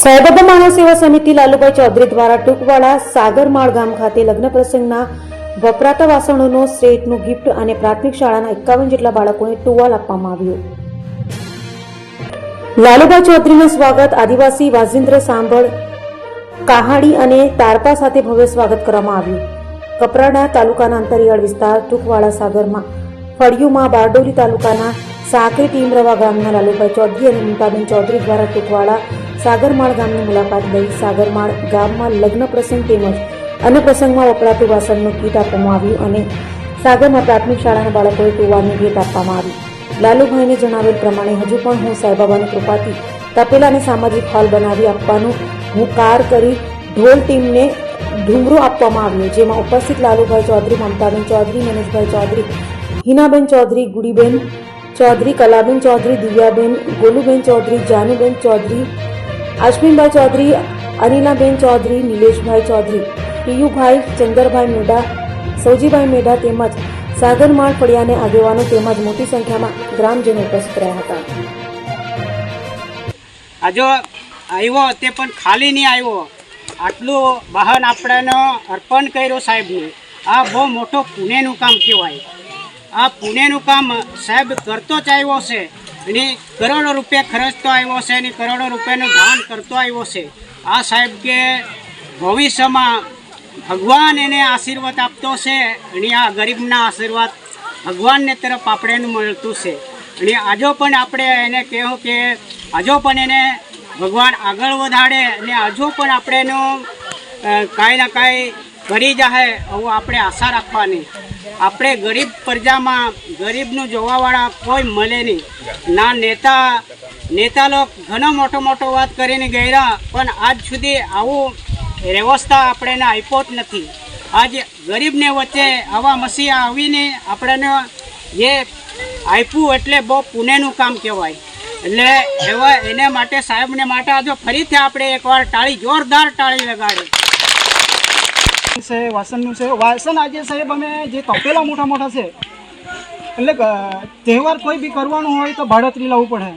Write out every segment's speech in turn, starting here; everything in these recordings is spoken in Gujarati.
સાંઈબાબા માનવ સેવા સમિતિ લાલુભાઈ ચૌધરી દ્વારા ટૂંકવાડા સાગરમાળ ગામ ખાતે લગ્ન પ્રસંગના વપરાતા વાસણોનો સેટનું ગિફ્ટ અને પ્રાથમિક શાળાના 51 જેટલા બાળકોને ટુવાલ આપવામાં આવ્યું. લાલુભાઈ ચૌધરીનું સ્વાગત આદિવાસી વાજિંદ્ર સાંભળ કહાડી અને તારપા સાથે ભવ્ય સ્વાગત કરવામાં આવ્યું. કપરાડા તાલુકાના અંતરિયાળ વિસ્તાર ટૂંકવાડા સાગરમાં ફળિયુમાં બારડોલી તાલુકાના સાકરી ટીમરવા ગામના લાલુભાઈ ચૌધરી અને મુમતાબેન ચૌધરી દ્વારા ટૂંકવાડા સાગરમાળ ગામની મુલાકાત લઈ સાગરમાળ ગામમાં લગ્ન પ્રસંગ તેમજ અન્ય પ્રસંગમાં વપરાતું વાસણનું કીટ આપવામાં આવ્યું અને સાગરમાં પ્રાથમિક શાળાના બાળકોએ ટુવાલની ભેટ આપવામાં આવી. લાલુભાઈને જણાવેલ પ્રમાણે હજુ પણ હું સાંઈબાબાની કૃપાથી તપેલા અને સામાજિક હોલ બનાવી આપવાનું હું કાર કરી ઢોલ ટીમને ઢુંગરું આપવામાં આવ્યું, જેમાં ઉપસ્થિત લાલુભાઈ ચૌધરી, મમતાબેન ચૌધરી, મનોજભાઈ ચૌધરી, હિનાબેન ચૌધરી, ગુડીબેન ચૌધરી, કલાબેન ચૌધરી, દિવ્યાબેન, ગોલુબેન ચૌધરી, જાનુબેન ચૌધરી, અશ્વિનભાઈ ચૌધરી, અનિલાબેન ચૌધરી, નિલેશભાઈ ચૌધરી, પિયુભાઈ, ચંદરભાઈ મેઢા, સૌજીભાઈ મેઢા તેમજ સાગરમાળ ફળિયાને આગેવાનો તેમજ મોટી સંખ્યામાં ગ્રામજનો ઉપસ્થિત રહ્યા હતા. આજો આવ્યો તે પણ ખાલી નહીં આવ્યો, આટલું વાહન આપણને અર્પણ કર્યો સાહેબને. આ બહુ મોટો પુણ્યનું કામ કહેવાય. આ પુણ્યનું કામ સાહેબ કરતો જ આવ્યો છે અને કરોડો રૂપિયા ખર્ચતો આવ્યો છે અને કરોડો રૂપિયાનું દાન કરતો આવ્યો છે. આ સાહેબ કે ભવિષ્યમાં ભગવાન એને આશીર્વાદ આપતો છે અને આ ગરીબના આશીર્વાદ ભગવાનને તરફ આપણે મળતું છે. અને આજો પણ આપણે એને કહેવું કે આજો પણ એને ભગવાન આગળ વધારે અને હજુ પણ આપણે એનું કાંઈ ના કાંઈ કરી જાય એવું આપણે આશા રાખવાની. આપણે ગરીબ પ્રજામાં ગરીબનું જોવાવાળા કોઈ મળે નહીં. ના નેતા લોકો ઘણો મોટો વાત કરીને ગયા, પણ આજ સુધી આવું વ્યવસ્થા આપણને આપ્યો જ નથી. આજ ગરીબને વચ્ચે આવા મસીહા આવીને આપણને જે આપ્યું એટલે બહુ પુણ્યનું કામ કહેવાય. એટલે એવા એને માટે સાહેબને માટે આજો ફરીથી આપણે એકવાર તાળી, જોરદાર તાળી લગાડે. વાસણનું છે વાસણ આજે સાહેબ અમે જે તપેલા મોટા છે એટલે તહેવાર કોઈ બી કરવાનું હોય તો ભાડતરી લાવવું પડે.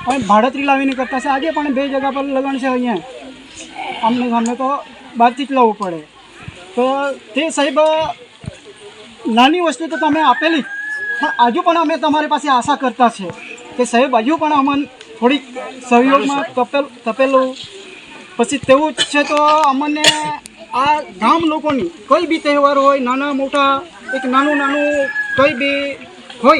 હવે ભાડતરી લાવીને કરતા છે. આજે પણ 2 જગ્યા પર લગ્ન છે અહીંયા આમને સામને, તો બહારથી જ લાવવું પડે. તો તે સાહેબ નાની વસ્તુ તો તમે આપેલી, પણ હજુ પણ અમે તમારી પાસે આશા કરતા છે કે સાહેબ હજુ પણ અમને થોડીક સહયોગમાં તપેલું પછી તેવું જ છે. તો અમને આ ગામ લોકોની કોઈ બી તહેવાર હોય, નાના મોટા, એક નાનું કંઈ બી